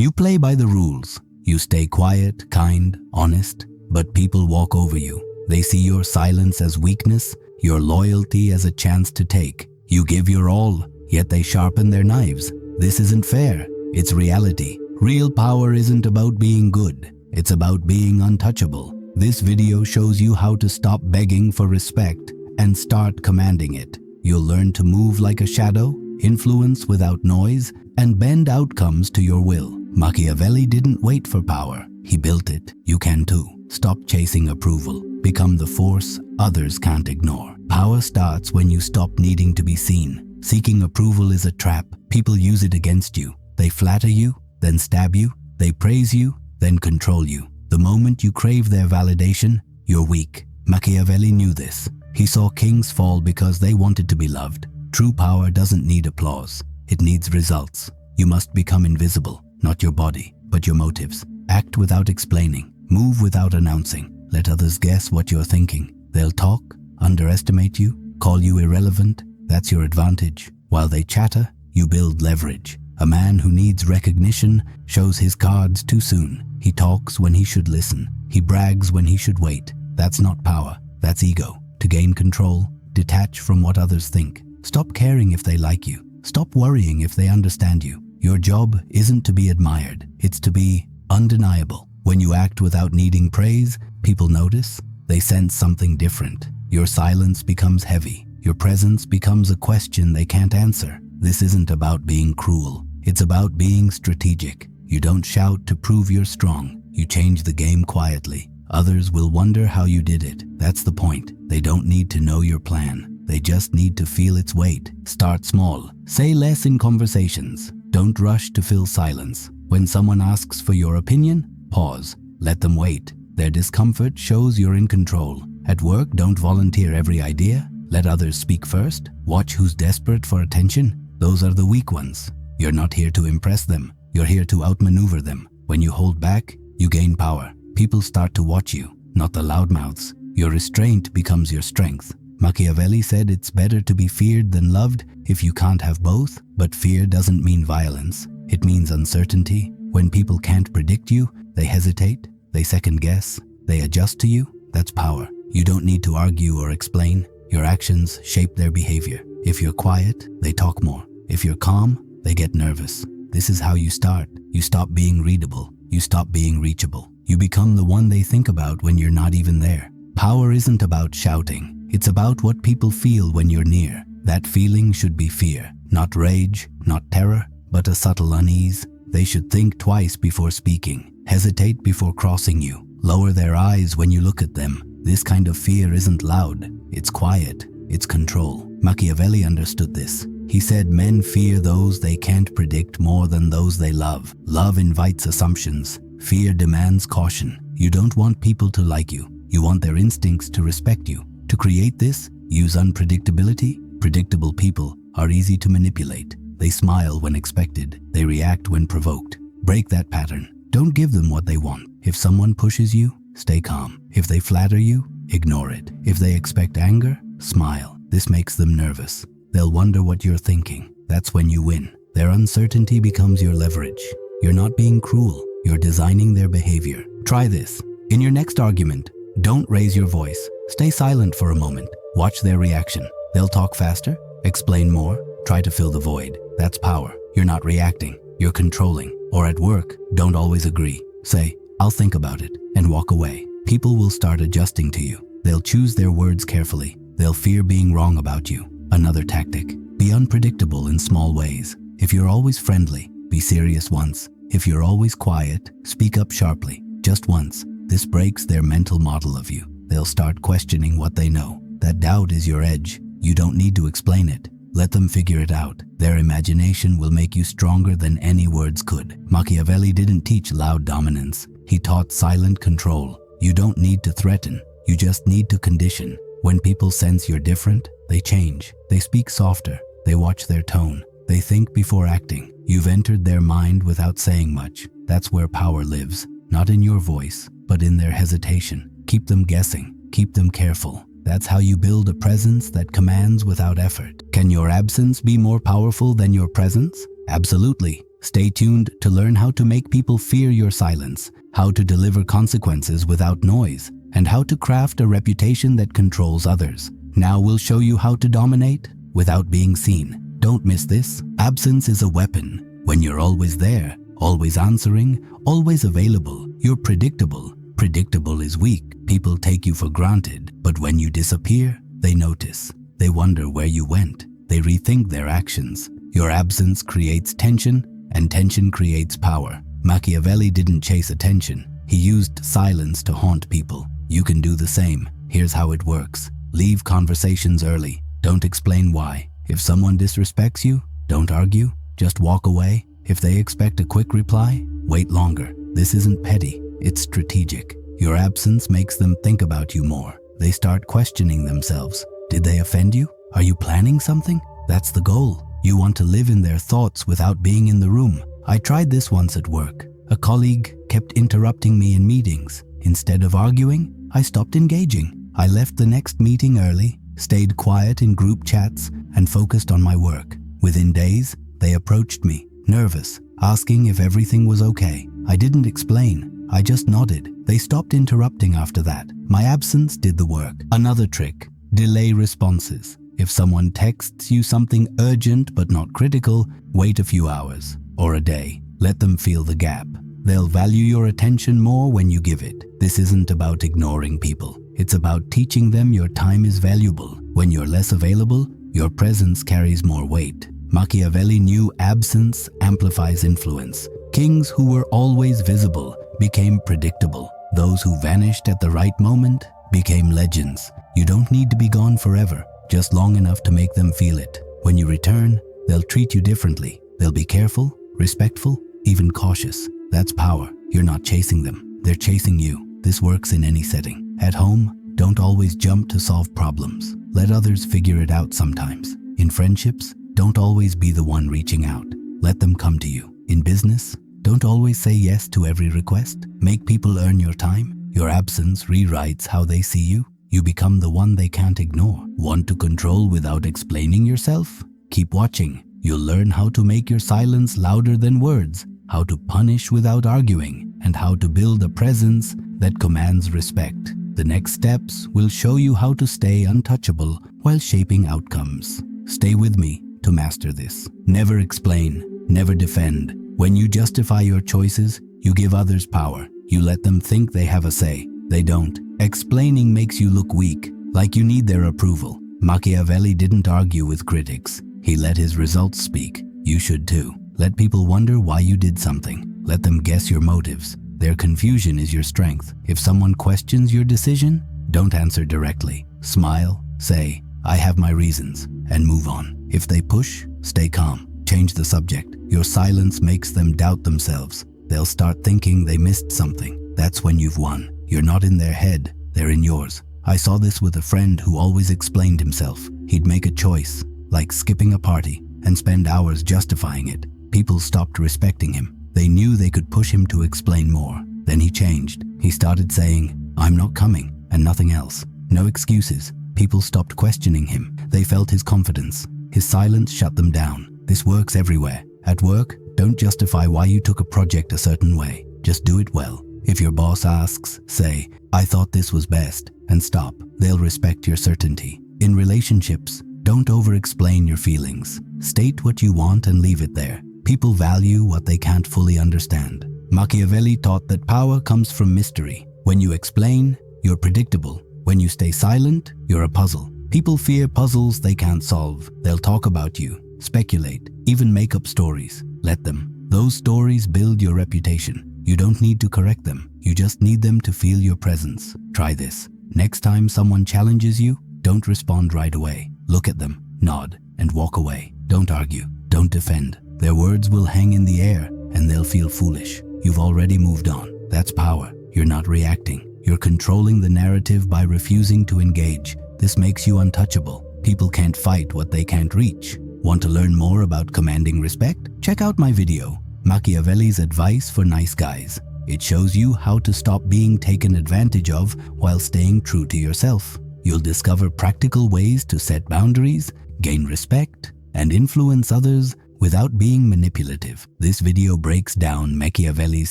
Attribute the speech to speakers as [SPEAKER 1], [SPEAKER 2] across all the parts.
[SPEAKER 1] You play by the rules. You stay quiet, kind, honest, but people walk over you. They see your silence as weakness, your loyalty as a chance to take. You give your all, yet they sharpen their knives. This isn't fair. It's reality. Real power isn't about being good. It's about being untouchable. This video shows you how to stop begging for respect and start commanding it. You'll learn to move like a shadow, influence without noise, and bend outcomes to your will. Machiavelli didn't wait for power. He built it. You can too. Stop chasing approval. Become the force others can't ignore. Power starts when you stop needing to be seen. Seeking approval is a trap. People use it against you. They flatter you, then stab you. They praise you, then control you. The moment you crave their validation, you're weak. Machiavelli knew this. He saw kings fall because they wanted to be loved. True power doesn't need applause. It needs results. You must become invisible, not your body, but your motives. Act without explaining. Move without announcing. Let others guess what you're thinking. They'll talk, underestimate you, call you irrelevant. That's your advantage. While they chatter, you build leverage. A man who needs recognition shows his cards too soon. He talks when he should listen. He brags when he should wait. That's not power. That's ego. To gain control, detach from what others think. Stop caring if they like you. Stop worrying if they understand you. Your job isn't to be admired. It's to be undeniable. When you act without needing praise, people notice. They sense something different. Your silence becomes heavy. Your presence becomes a question they can't answer. This isn't about being cruel. It's about being strategic. You don't shout to prove you're strong. You change the game quietly. Others will wonder how you did it. That's the point. They don't need to know your plan. They just need to feel its weight. Start small. Say less in conversations. Don't rush to fill silence. When someone asks for your opinion, pause. Let them wait. Their discomfort shows you're in control. At work, don't volunteer every idea. Let others speak first. Watch who's desperate for attention. Those are the weak ones. You're not here to impress them. You're here to outmaneuver them. When you hold back, you gain power. People start to watch you, not the loudmouths. Your restraint becomes your strength. Machiavelli said it's better to be feared than loved if you can't have both, but fear doesn't mean violence. It means uncertainty. When people can't predict you, they hesitate, they second guess, they adjust to you. That's power. You don't need to argue or explain. Your actions shape their behavior. If you're quiet, they talk more. If you're calm, they get nervous. This is how you start. You stop being readable. You stop being reachable. You become the one they think about when you're not even there. Power isn't about shouting. It's about what people feel when you're near. That feeling should be fear, not rage, not terror, but a subtle unease. They should think twice before speaking, hesitate before crossing you, lower their eyes when you look at them. This kind of fear isn't loud. It's quiet. It's control. Machiavelli understood this. He said men fear those they can't predict more than those they love. Love invites assumptions. Fear demands caution. You don't want people to like you. You want their instincts to respect you. To create this, use unpredictability. Predictable people are easy to manipulate. They smile when expected. They react when provoked. Break that pattern. Don't give them what they want. If someone pushes you, stay calm. If they flatter you, ignore it. If they expect anger, smile. This makes them nervous. They'll wonder what you're thinking. That's when you win. Their uncertainty becomes your leverage. You're not being cruel. You're designing their behavior. Try this. In your next argument, don't raise your voice. Stay silent for a moment. Watch their reaction. They'll talk faster, explain more, try to fill the void. That's power. You're not reacting. You're controlling. Or at work, don't always agree. Say, I'll think about it, and walk away. People will start adjusting to you. They'll choose their words carefully. They'll fear being wrong about you. Another tactic. Be unpredictable in small ways. If you're always friendly, be serious once. If you're always quiet, speak up sharply, just once. This breaks their mental model of you. They'll start questioning what they know. That doubt is your edge. You don't need to explain it. Let them figure it out. Their imagination will make you stronger than any words could. Machiavelli didn't teach loud dominance. He taught silent control. You don't need to threaten. You just need to condition. When people sense you're different, they change. They speak softer. They watch their tone. They think before acting. You've entered their mind without saying much. That's where power lives. Not in your voice, but in their hesitation. Keep them guessing. Keep them careful. That's how you build a presence that commands without effort. Can your absence be more powerful than your presence? Absolutely. Stay tuned to learn how to make people fear your silence, how to deliver consequences without noise, and how to craft a reputation that controls others. Now we'll show you how to dominate without being seen. Don't miss this. Absence is a weapon. When you're always there, always answering, always available, you're predictable. Predictable is weak. People take you for granted. But when you disappear, they notice. They wonder where you went. They rethink their actions. Your absence creates tension, and tension creates power. Machiavelli didn't chase attention. He used silence to haunt people. You can do the same. Here's how it works. Leave conversations early. Don't explain why. If someone disrespects you, don't argue. Just walk away. If they expect a quick reply, wait longer. This isn't petty. It's strategic. Your absence makes them think about you more. They start questioning themselves. Did they offend you? Are you planning something? That's the goal. You want to live in their thoughts without being in the room. I tried this once at work. A colleague kept interrupting me in meetings. Instead of arguing, I stopped engaging. I left the next meeting early, stayed quiet in group chats, and focused on my work. Within days, they approached me, nervous, asking if everything was okay. I didn't explain. I just nodded. They stopped interrupting after that. My absence did the work. Another trick: delay responses. If someone texts you something urgent but not critical, wait a few hours or a day. Let them feel the gap. They'll value your attention more when you give it. This isn't about ignoring people. It's about teaching them your time is valuable. When you're less available, your presence carries more weight. Machiavelli knew absence amplifies influence. Kings who were always visible became predictable. Those who vanished at the right moment became legends. You don't need to be gone forever, just long enough to make them feel it. When you return, they'll treat you differently. They'll be careful, respectful, even cautious. That's power. You're not chasing them. They're chasing you. This works in any setting. At home, don't always jump to solve problems. Let others figure it out sometimes. In friendships, don't always be the one reaching out. Let them come to you. In business, don't always say yes to every request. Make people earn your time. Your absence rewrites how they see you. You become the one they can't ignore. Want to control without explaining yourself? Keep watching. You'll learn how to make your silence louder than words, how to punish without arguing, and how to build a presence that commands respect. The next steps will show you how to stay untouchable while shaping outcomes. Stay with me to master this. Never explain, never defend. When you justify your choices, you give others power. You let them think they have a say. They don't. Explaining makes you look weak, like you need their approval. Machiavelli didn't argue with critics. He let his results speak. You should too. Let people wonder why you did something. Let them guess your motives. Their confusion is your strength. If someone questions your decision, don't answer directly. Smile, say, "I have my reasons," and move on. If they push, stay calm. Change the subject. Your silence makes them doubt themselves. They'll start thinking they missed something. That's when you've won. You're not in their head, they're in yours. I saw this with a friend who always explained himself. He'd make a choice, like skipping a party, and spend hours justifying it. People stopped respecting him. They knew they could push him to explain more. Then he changed. He started saying, "I'm not coming," and nothing else. No excuses. People stopped questioning him. They felt his confidence. His silence shut them down. This works everywhere. At work, don't justify why you took a project a certain way. Just do it well. If your boss asks, say, "I thought this was best," and stop. They'll respect your certainty. In relationships, don't over-explain your feelings. State what you want and leave it there. People value what they can't fully understand. Machiavelli taught that power comes from mystery. When you explain, you're predictable. When you stay silent, you're a puzzle. People fear puzzles they can't solve. They'll talk about you, speculate, even make up stories. Let them. Those stories build your reputation. You don't need to correct them. You just need them to feel your presence. Try this. Next time someone challenges you, don't respond right away. Look at them, nod, and walk away. Don't argue. Don't defend. Their words will hang in the air, and they'll feel foolish. You've already moved on. That's power. You're not reacting. You're controlling the narrative by refusing to engage. This makes you untouchable. People can't fight what they can't reach. Want to learn more about commanding respect? Check out my video, Machiavelli's Advice for Nice Guys. It shows you how to stop being taken advantage of while staying true to yourself. You'll discover practical ways to set boundaries, gain respect, and influence others without being manipulative. This video breaks down Machiavelli's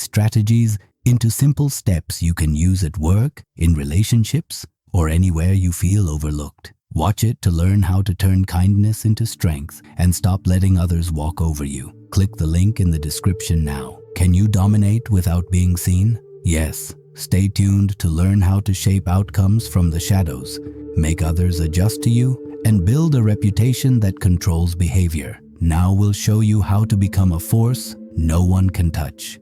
[SPEAKER 1] strategies into simple steps you can use at work, in relationships, or anywhere you feel overlooked. Watch it to learn how to turn kindness into strength and stop letting others walk over you. Click the link in the description now. Can you dominate without being seen? Yes. Stay tuned to learn how to shape outcomes from the shadows, make others adjust to you, and build a reputation that controls behavior. Now we'll show you how to become a force no one can touch.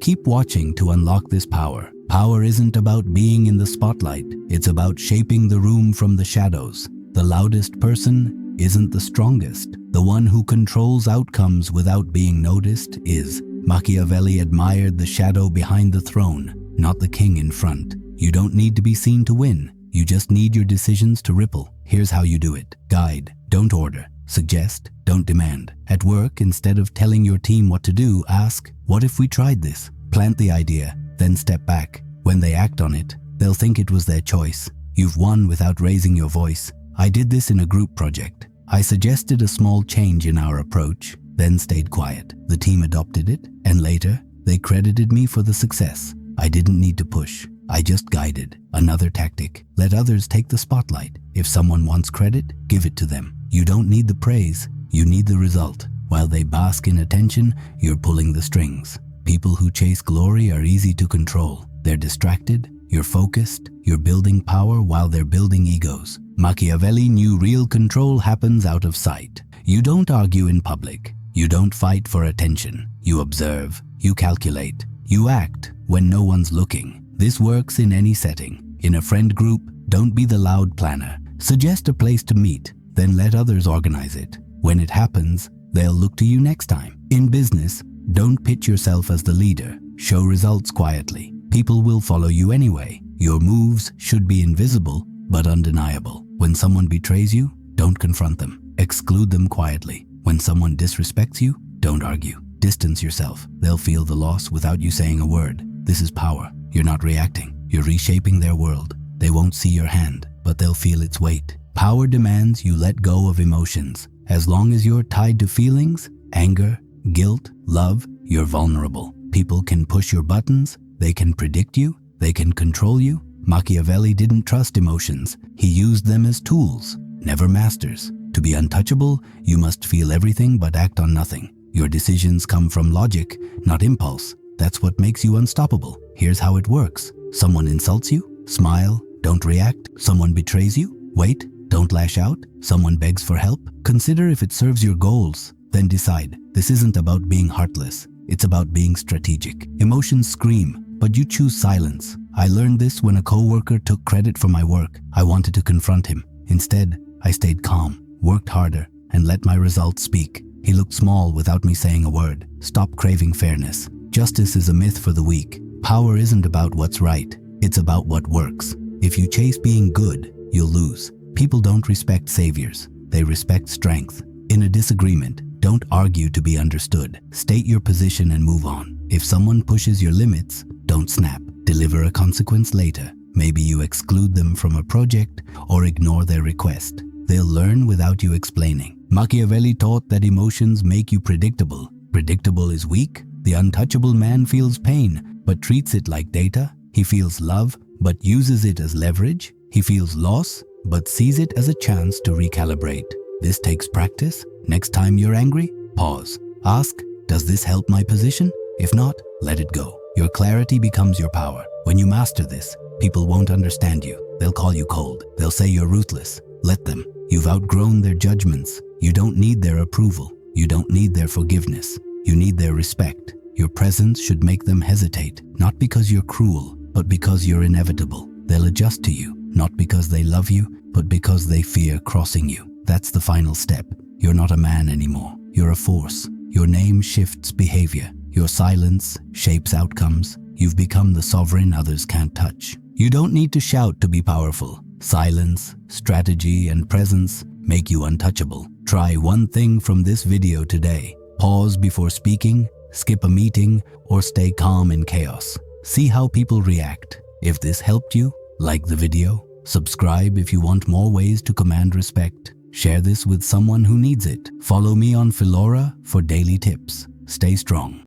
[SPEAKER 1] Keep watching to unlock this power. Power isn't about being in the spotlight. It's about shaping the room from the shadows. The loudest person isn't the strongest. The one who controls outcomes without being noticed is. Machiavelli admired the shadow behind the throne, not the king in front. You don't need to be seen to win. You just need your decisions to ripple. Here's how you do it. Guide, don't order. Suggest, don't demand. At work, instead of telling your team what to do, ask, what if we tried this? Plant the idea, then step back. When they act on it, they'll think it was their choice. You've won without raising your voice. I did this in a group project. I suggested a small change in our approach, then stayed quiet. The team adopted it, and later, they credited me for the success. I didn't need to push. I just guided. Another tactic. Let others take the spotlight. If someone wants credit, give it to them. You don't need the praise. You need the result. While they bask in attention, you're pulling the strings. People who chase glory are easy to control. They're distracted. You're focused. You're building power while they're building egos. Machiavelli knew real control happens out of sight. You don't argue in public. You don't fight for attention. You observe. You calculate. You act when no one's looking. This works in any setting. In a friend group, don't be the loud planner. Suggest a place to meet, then let others organize it. When it happens, they'll look to you next time. In business, don't pitch yourself as the leader. Show results quietly. People will follow you anyway. Your moves should be invisible, but undeniable. When someone betrays you, don't confront them. Exclude them quietly. When someone disrespects you, don't argue. Distance yourself. They'll feel the loss without you saying a word. This is power. You're not reacting. You're reshaping their world. They won't see your hand, but they'll feel its weight. Power demands you let go of emotions. As long as you're tied to feelings, anger, guilt, love, you're vulnerable. People can push your buttons. They can predict you. They can control you. Machiavelli didn't trust emotions. He used them as tools, never masters. To be untouchable, you must feel everything but act on nothing. Your decisions come from logic, not impulse. That's what makes you unstoppable. Here's how it works. Someone insults you? Smile. Don't react. Someone betrays you? Wait. Don't lash out. Someone begs for help? Consider if it serves your goals. Then decide. This isn't about being heartless. It's about being strategic. Emotions scream, but you choose silence. I learned this when a coworker took credit for my work. I wanted to confront him. Instead, I stayed calm, worked harder, and let my results speak. He looked small without me saying a word. Stop craving fairness. Justice is a myth for the weak. Power isn't about what's right. It's about what works. If you chase being good, you'll lose. People don't respect saviors. They respect strength. In a disagreement, don't argue to be understood. State your position and move on. If someone pushes your limits, don't snap. Deliver a consequence later. Maybe you exclude them from a project or ignore their request. They'll learn without you explaining. Machiavelli taught that emotions make you predictable. Predictable is weak. The untouchable man feels pain, but treats it like data. He feels love, but uses it as leverage. He feels loss, but sees it as a chance to recalibrate. This takes practice. Next time you're angry, pause. Ask, does this help my position? If not, let it go. Your clarity becomes your power. When you master this, people won't understand you. They'll call you cold. They'll say you're ruthless. Let them. You've outgrown their judgments. You don't need their approval. You don't need their forgiveness. You need their respect. Your presence should make them hesitate, not because you're cruel, but because you're inevitable. They'll adjust to you, not because they love you, but because they fear crossing you. That's the final step. You're not a man anymore. You're a force. Your name shifts behavior. Your silence shapes outcomes. You've become the sovereign others can't touch. You don't need to shout to be powerful. Silence, strategy, and presence make you untouchable. Try one thing from this video today. Pause before speaking, skip a meeting, or stay calm in chaos. See how people react. If this helped you, like the video, subscribe if you want more ways to command respect, Share this with someone who needs it. Follow me on Philora for daily tips. Stay strong.